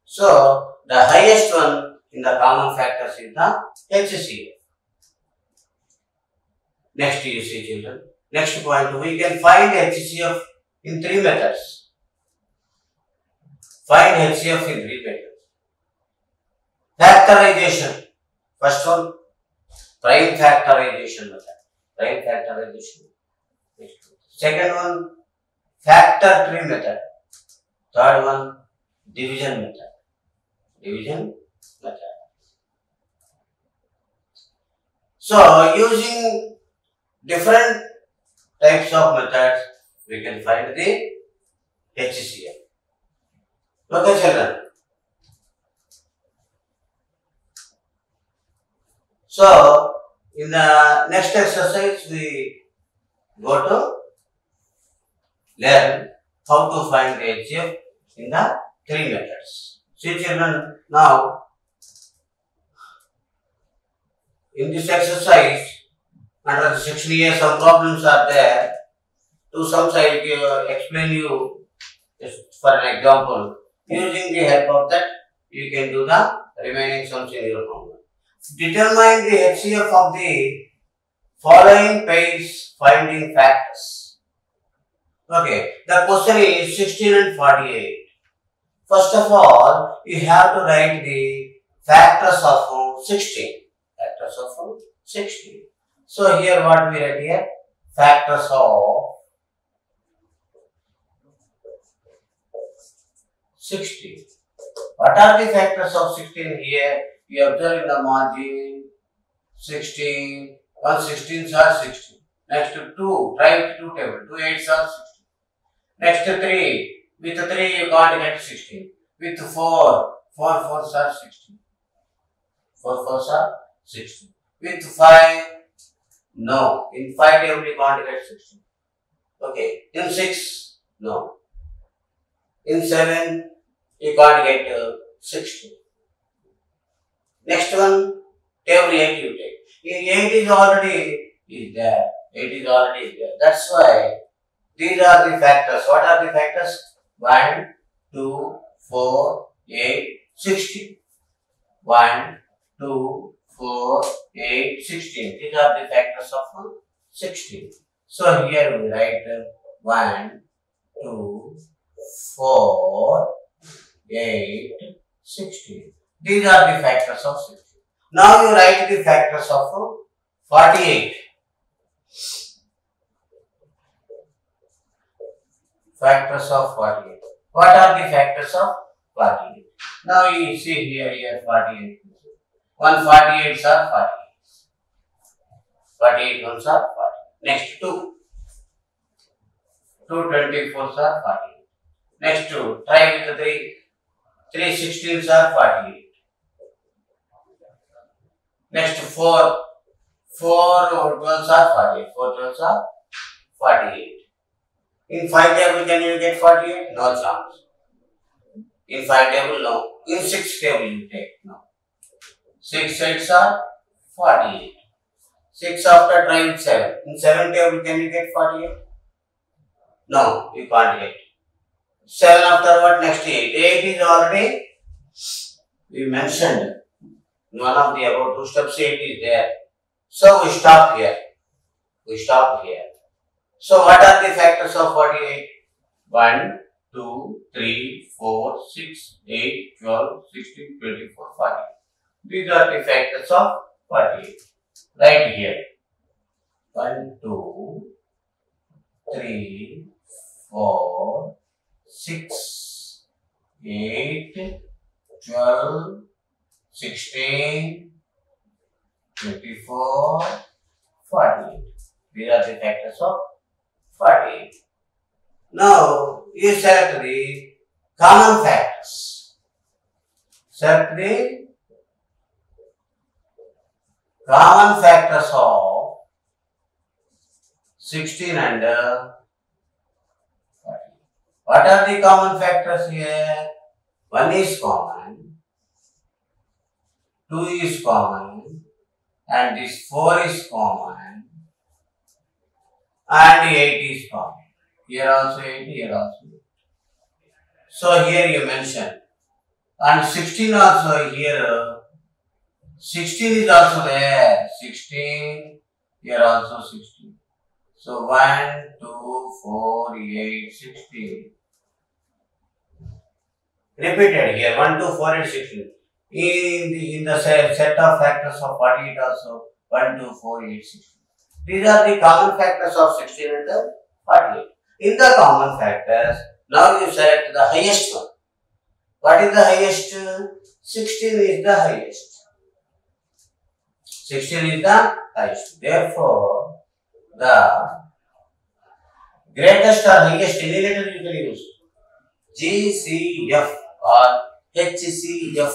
So, the highest one in the common factors is the HCF. Next you see children. Next point, we can find HCF in 3 methods. Find HCF in 3 methods. Factorization. First one, prime factorization method. Prime factorization. Second one, factor tree method. Third one, division method. Division method. So, using different types of methods, we can find the HCF. Okay, children. So, in the next exercise, we go to learn how to find the HCF in the 3 methods. See children, now in this exercise, under the section here, some problems are there. Two sums I will explain you. for an example, using the help of that, you can do the remaining sums in your formula. Determine the HCF of the following pairs finding factors. Okay, the question is 16 and 48. First of all, you have to write the factors of 16. Factors of 16. So here what we write here? Factors of 16. What are the factors of 16 here? You observe in the margin 16. 1 16s are 16. Next to 2, try with 2 table. 2 8s are 16. Next to 3. With 3 you can't get 16. With 4, 4 4s are 16. 4 4s are 16. With 5, no. In 5 table you can't get 16. Okay. In 6, no. In 7, you can't get 16. Next one, table 8 you take. In 8 is already there. 8 is already there. That's why these are the factors. What are the factors? 1, 2, 4, 8, 16. 1, 2, 4, 8, 16. These are the factors of 16. So here we write 1, 2, 4, 8, 16. These are the factors of 16. Now you write the factors of 48. Factors of 48. What are the factors of 48? Now you see here 48. 148s are 48. 48 ones are 40. Next 2. 224s are 48. Next 2. Try with the 3. 3 16s are 48. Next 4. 4 12s are 48. 4 12s are 48. In 5 table can you get 48? No chance. In 5 table no. In 6 table you take no. 6 8s are 48. 6 after try with 7. In 7 table can you get 48? No, you can't get. 7 after what? Next 8. 8 is already we mentioned. One of the about 2 steps 8 is there. So we stop here. We stop here. So what are the factors of 48? 1, 2, 3, 4, 6, 8, 12, 16, 24, 48. These are the factors of 48. Right here. 1, 2, 3, 4, 6, 8, 12, 16, 24, 48. These are the factors of 48. Now, you select the common factors. Select the common factors of 16 and 40. What are the common factors here? 1 is common, 2 is common, and this 4 is common, and 8 is common. Here also 8, here also 8. So here you mention, and 16 also here, 16 is also there, 16, here also 16. So 1, 2, 4, 8, 16. Repeated here, 1, 2, 4, 8, 16. In the set of factors of 48 also, 1, 2, 4, 8, 16. These are the common factors of 16 and 48. In the common factors, now you select the highest one. What is the highest? 16 is the highest. 16 is the highest. Therefore, the greatest or highest any letter you can use. GCF or HCF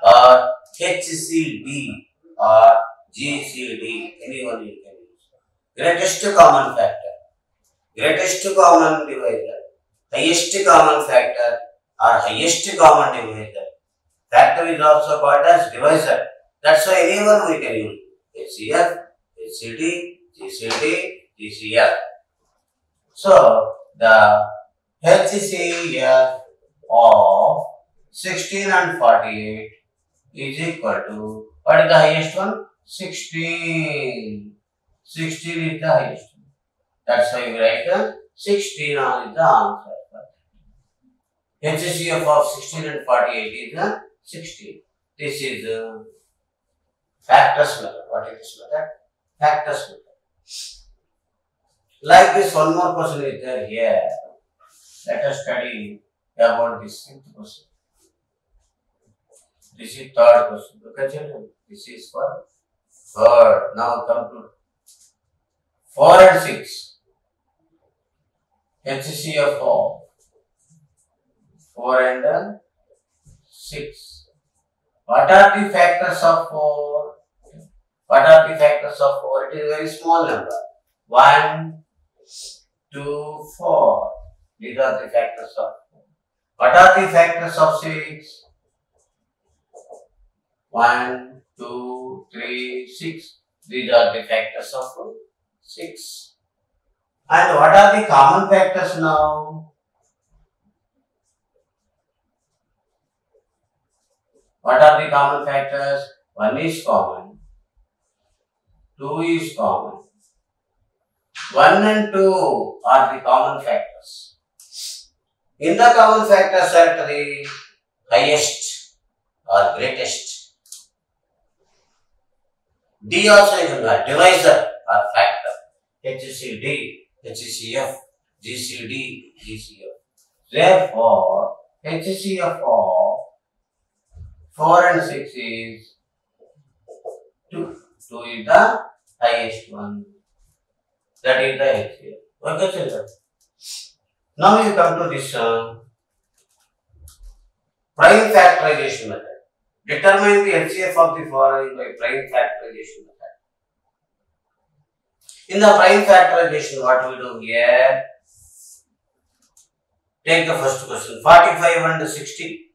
or HCD or GCD. Anyone you can use. Greatest common factor. Greatest common divisor, highest common factor or highest common divisor. Factor is also called as divisor. That's why anyone we can use. HCF, HCD, GCD, GCF. So, the HCF of 16 and 48 is equal to, what is the highest one? 16. 16 is the highest one. That's why we write 16 on is the answer. HCF of 16 and 48 is 16. This is factors method. What is this method? Factors method. Like this, one more question is there here. Let us study about this fifth question. This is third question. Look at children. This is for third. Now come to 4 and 6. HCF of 4 and 6. What are the factors of 4? What are the factors of 4? It is a very small number. 1, 2, 4. These are the factors of 4. What are the factors of 6? 1, 2, 3, 6. These are the factors of 6. And what are the common factors now? What are the common factors? 1 is common. 2 is common. 1 and 2 are the common factors. In the common factors, select the highest or greatest. D also is a divisor or factor. HCD, HCF, GCD, GCF. Therefore, HCF of 4 and 6 is 2. 2 is the highest one. That is the HCF. Okay, children. Now you come to this prime factorization method. Determine the HCF of the following by prime factorization method. In the prime factorization, what we do here? Take the first question. 45 and 60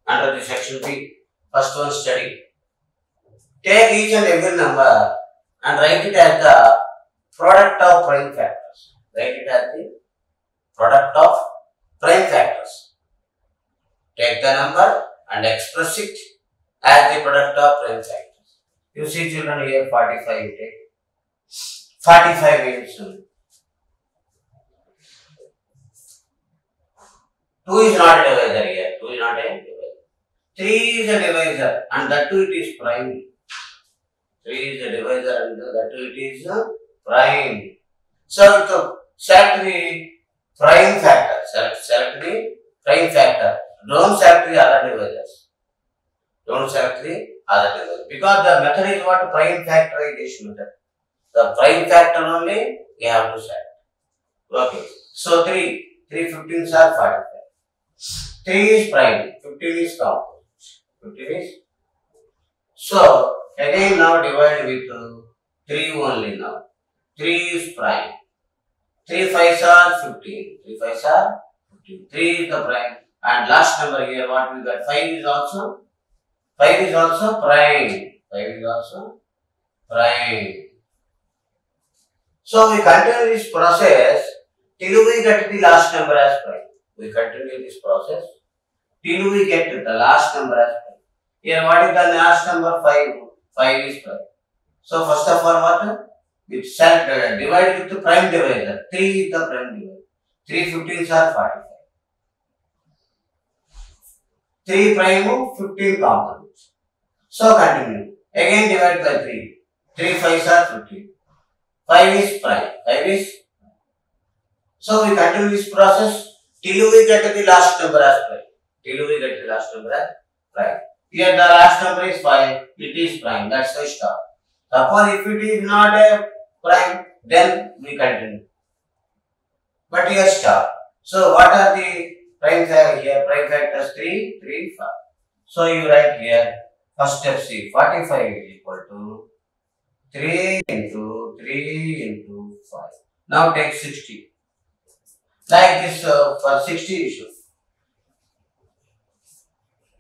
under the section B. First one study. Take each and every number and write it as the product of prime factors. Write it as the product of prime factors. Take the number and express it as the product of prime factors. You see children here 45 you take. 45 is 2 is not a divisor here. 2 is not a divisor. 3 is a divisor and that too it is prime. 3 is a divisor and that too it is prime. So select the prime factor. Select the prime factor. Don't select the other divisors. Don't select the other divisors. Because the method is what? Prime factorization method. The prime factor only we have to select. Okay. So 3 15s are 45. 3 is prime. 15 is composite. 15 is. So again now divide with 3 only now. 3 is prime. 3 5s are 15. 3 5s are 15. 3 is the prime. And last number here, what we got? 5 is also prime. 5 is also prime. So we continue this process till we get the last number as prime. We continue this process till we get the last number as prime. Here, what is the last number? 5. 5 is prime. So first of all, what? With self divide with the prime divisor. 3 is the prime divisor. 3 15s are 45. 3 prime 15 components. So continue. Again divide by 3. 3 5s are 15. 5 is prime. 5 is. So we continue this process till we get the last number as prime. Till we get the last number as prime. Here the last number is 5. It is prime. That's why stop. Suppose if it is not a prime, then we continue. But here stop. So what are the prime factors here? Prime factors 3, 3, 5. So you write here, first step C, 45 is equal to 3 into 3 into 5. Now take 60. Like this for 60 issue.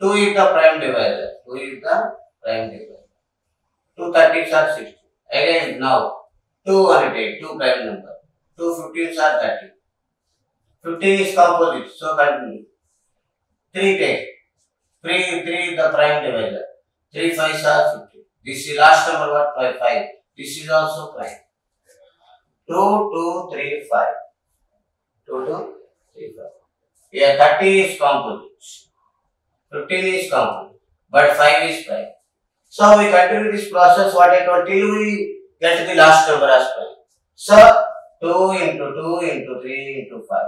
2 is the prime divisor. 2 is the prime divisor. 2 30s are 60. Again now 2 on it, 2 prime number. 2 15s are 30. 15 is composite, so continue. 3 take. 3 the prime divisor. 3 5s are 50. This is last number what? 5. This is also prime. 2 2 3 5. 2 2 3 5. Here 30 is composite. 15 is composite. But 5 is prime. So we continue this process what I told till we get to the last number as prime. So 2 into 2 into 3 into 5.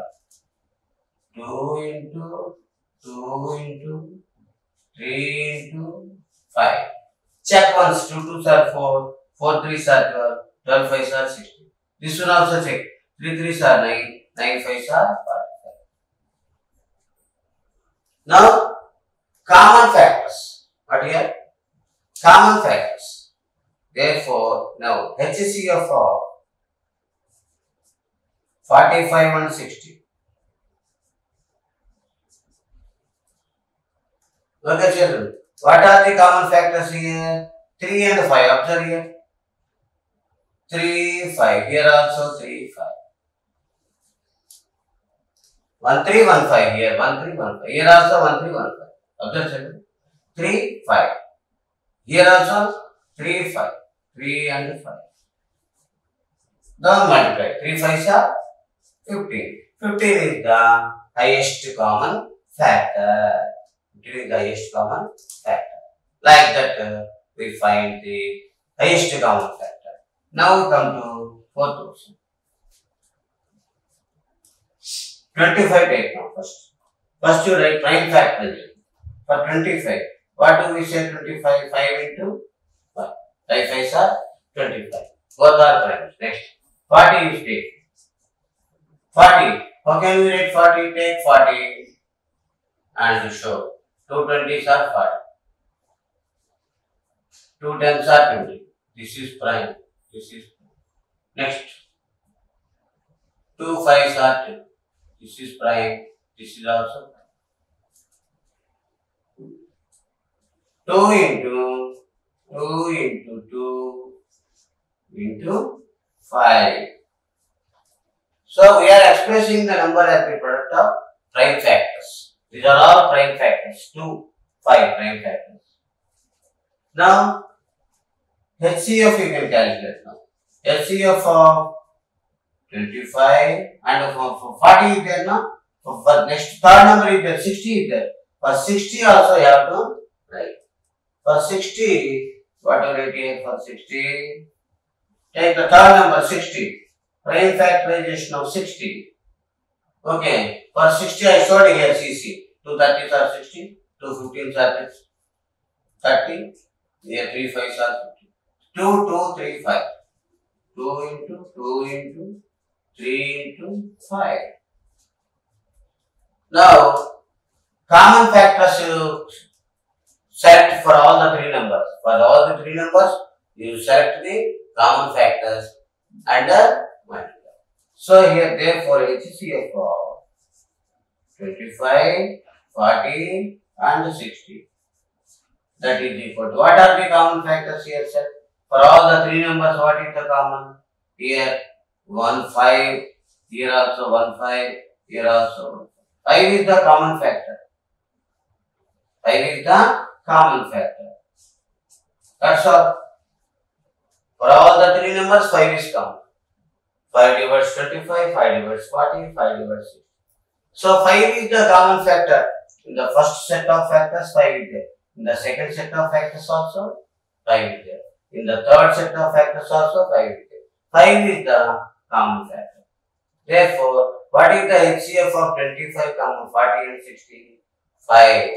2 into 2 into 3 into 5. Check once. 2 2s are 4. 4 3s are 12. 12 5s are 16. This one also check. 3 3s are 9. 9 5s are 45. Now, common factors. What here? Common factors. Therefore, now HCF of 45 and 60. Okay, children. What are the common factors here? 3 and 5. Observe here. 3, 5. Here also 3, 5. 1, 3, 1, 5. Here 1, 3, 1, 5. Here also 1, 3, 1, 5. Observe, children. 3, 5. Here also 3, 5. 3 and 5. Now multiply. 3 5s are 15. 15 is the highest common factor. 15 is the highest common factor. Like that, we find the highest common factor. Now we come to fourth question. 25 take now first. First you write prime factor. For 25, what do we say 25? 5 into 5. 5 5s are 25. Both are primes. Next. 40 is take. 40. How can we write 40? Take 40 and show. 2 20s are 40. 2 10s are 20. This is prime. This is prime. Next. 2 5s are 10. This is prime. This is also prime. 2 into 2 into 5. So we are expressing the number as the product of prime factors. These are all prime factors. 2, 5 prime factors. Now HCF you can calculate now. HCF of 25 and for 40 is there now. For next third number is there, 60 is there. For 60 also you have to write. For 60, what will it take for 60? Take the third number 60. Prime factorization of 60. Okay. For 60 I showed here CC. 2 30s are 60. 2 15s are 30. Here 3 5s are 50. 2 2 3 5. 2 into 3 into 5. Now, common factors you select for all the 3 numbers. For all the 3 numbers, you select the common factors and multiply. So here, therefore, HCF of 25, 40 and 60. That is equal to. What are the common factors here, sir? For all the 3 numbers, what is the common? Here 1 5, here also 1 5, here also 1 5. 5 is the common factor. 5 is the common factor. That's all. For all the 3 numbers, 5 is common. 5 divides 25, 5 divides 40, 5 divides 60. So 5 is the common factor. In the first set of factors, 5 is there. In the second set of factors also, 5 is there. In the third set of factors also, 5 is there. 5 is the common factor. Therefore, what is the HCF of 25, 40 and 60? 5.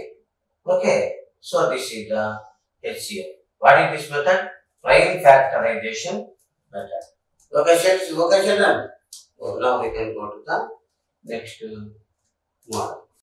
Okay. So this is the HCF. What is this method? Prime factorization method. Okay, children. Oh, now we can go to the next model.